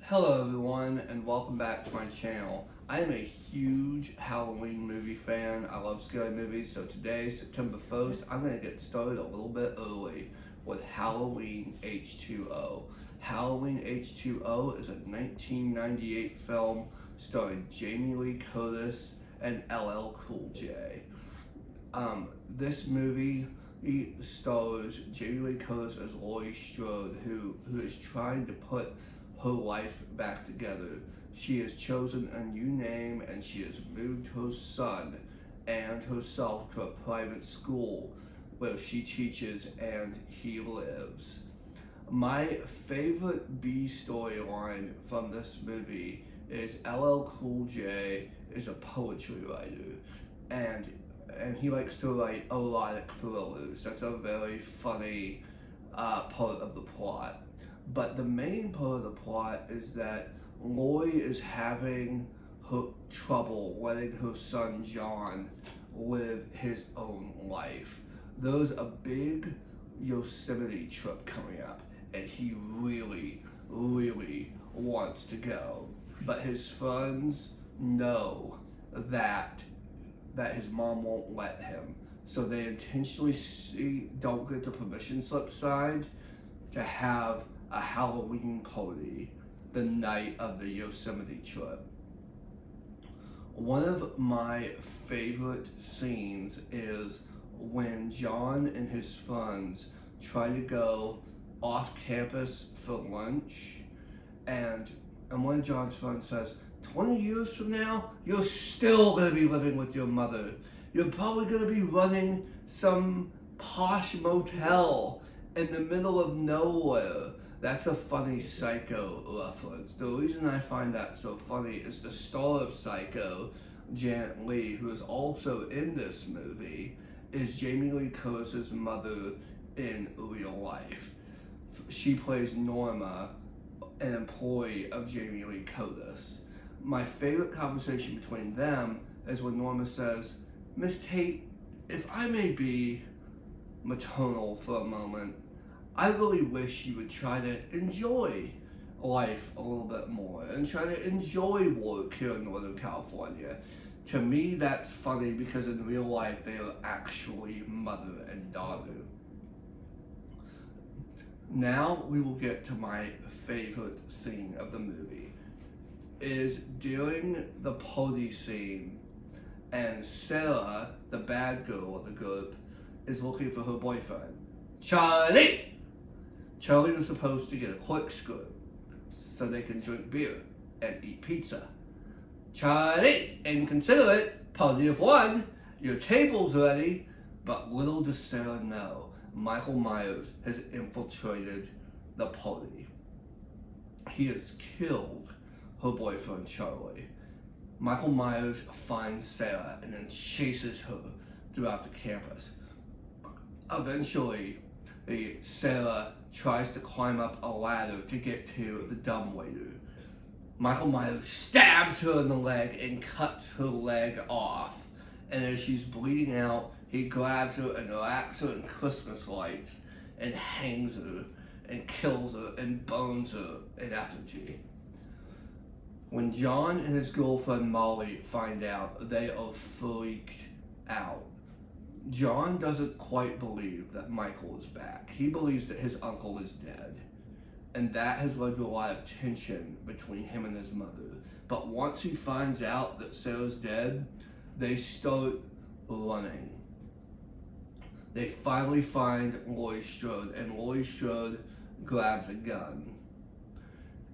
Hello everyone and welcome back to my channel. I am a huge Halloween movie fan. I love scary movies, so today, September 1st, I'm going to get started a little bit early with Halloween H2O. Halloween H2O is a 1998 film starring Jamie Lee Curtis and LL Cool J. This movie stars Jamie Lee Curtis as Laurie Strode, who is trying to put her life back together. She has chosen a new name and she has moved her son and herself to a private school where she teaches and he lives. My favorite B storyline from this movie is LL Cool J is a poetry writer and he likes to write erotic thrillers. That's a very funny part of the plot. But the main part of the plot is that Laurie is having her trouble letting her son John live his own life. There's a big Yosemite trip coming up, and he really, really wants to go. But his friends know that his mom won't let him. So they intentionally don't get the permission slip signed to have a Halloween party the night of the Yosemite trip. One of my favorite scenes is when John and his friends try to go off campus for lunch, and one of John's friends says, 20 years from now, you're still going to be living with your mother. You're probably going to be running some posh motel in the middle of nowhere. That's a funny Psycho reference. The reason I find that so funny is the star of Psycho, Janet Leigh, who is also in this movie, is Jamie Lee Curtis's mother in real life. She plays Norma, an employee of Jamie Lee Curtis. My favorite conversation between them is when Norma says, "Miss Tate, if I may be maternal for a moment, I really wish you would try to enjoy life a little bit more and try to enjoy work here in Northern California." To me, that's funny because in real life, they are actually mother and daughter. Now we will get to my favorite scene of the movie. It is during the party scene, and Sarah, the bad girl of the group, is looking for her boyfriend, Charlie! Charlie was supposed to get a corkscrew so they can drink beer and eat pizza. Charlie, inconsiderate, party of one, your table's ready, but little does Sarah know, Michael Myers has infiltrated the party. He has killed her boyfriend Charlie. Michael Myers finds Sarah and then chases her throughout the campus. Eventually, Sarah tries to climb up a ladder to get to the dumbwaiter. Michael Myers stabs her in the leg and cuts her leg off. And as she's bleeding out, he grabs her and wraps her in Christmas lights and hangs her and kills her and burns her in effigy. When John and his girlfriend Molly find out, they are freaked out. John doesn't quite believe that Michael is back. He believes that his uncle is dead. And that has led to a lot of tension between him and his mother. But once he finds out that Sarah's dead, they start running. They finally find Laurie Strode, and Laurie Strode grabs a gun.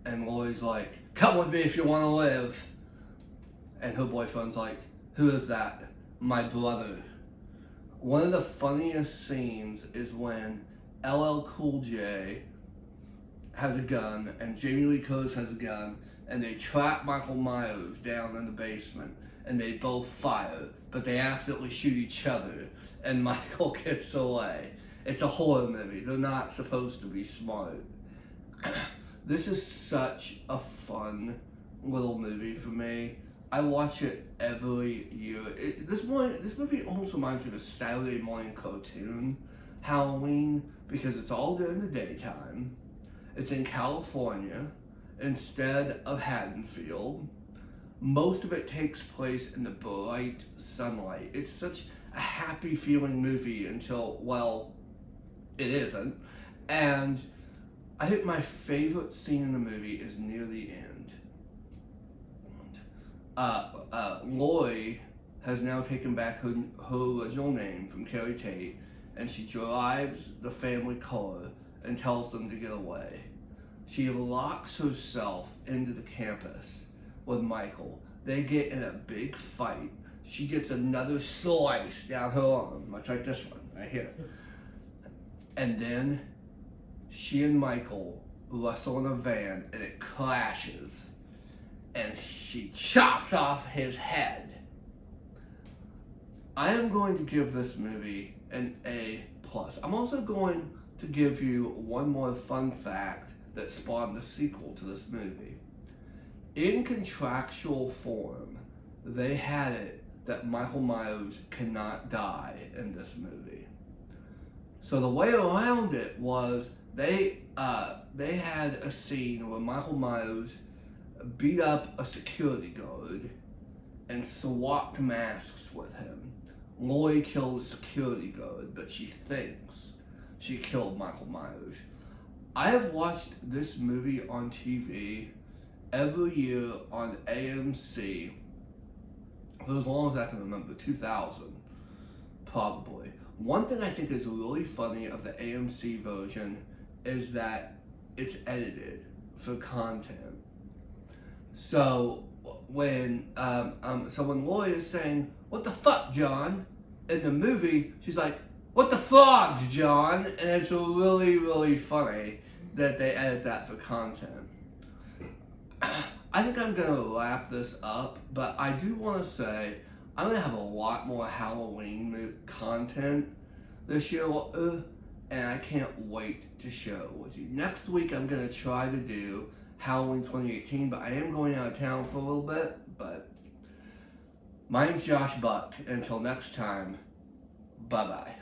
And Laurie's like, "Come with me if you want to live." And her boyfriend's like, "Who is that?" "My brother." One of the funniest scenes is when LL Cool J has a gun and Jamie Lee Curtis has a gun, and they trap Michael Myers down in the basement, and they both fire, but they accidentally shoot each other, and Michael gets away. It's a horror movie. They're not supposed to be smart. This is such a fun little movie for me. I watch it every year. This movie almost reminds me of a Saturday morning cartoon, Halloween, because it's all during the daytime. It's in California, instead of Haddonfield. Most of it takes place in the bright sunlight. It's such a happy feeling movie until, well, it isn't. And I think my favorite scene in the movie is near the end. Lori has now taken back her original name from Carrie Tate, and she drives the family car and tells them to get away. She locks herself into the campus with Michael. They get in a big fight. She gets another slice down her arm, much like this one right here. And then she and Michael wrestle in a van, and it crashes. And she chops off his head. I am going to give this movie an A+. I'm also going to give you one more fun fact that spawned the sequel to this movie. In contractual form, they had it that Michael Myers cannot die in this movie. So the way around it was they had a scene where Michael Myers beat up a security guard and swapped masks with him. Lori killed the security guard, but she thinks she killed Michael Myers. I have watched this movie on TV every year on AMC for as long as I can remember, 2000 probably. One thing I think is really funny of the AMC version is that it's edited for content. So when Lori is saying, "What the fuck, John?" in the movie, she's like, "What the frogs, John?" And it's really, really funny that they edit that for content. I think I'm gonna wrap this up, but I do want to say I'm gonna have a lot more Halloween content this year, and I can't wait to share it with you. Next week I'm gonna try to do Halloween 2018, but I am going out of town for a little bit. But my name's Josh Buck. Until next time, bye-bye.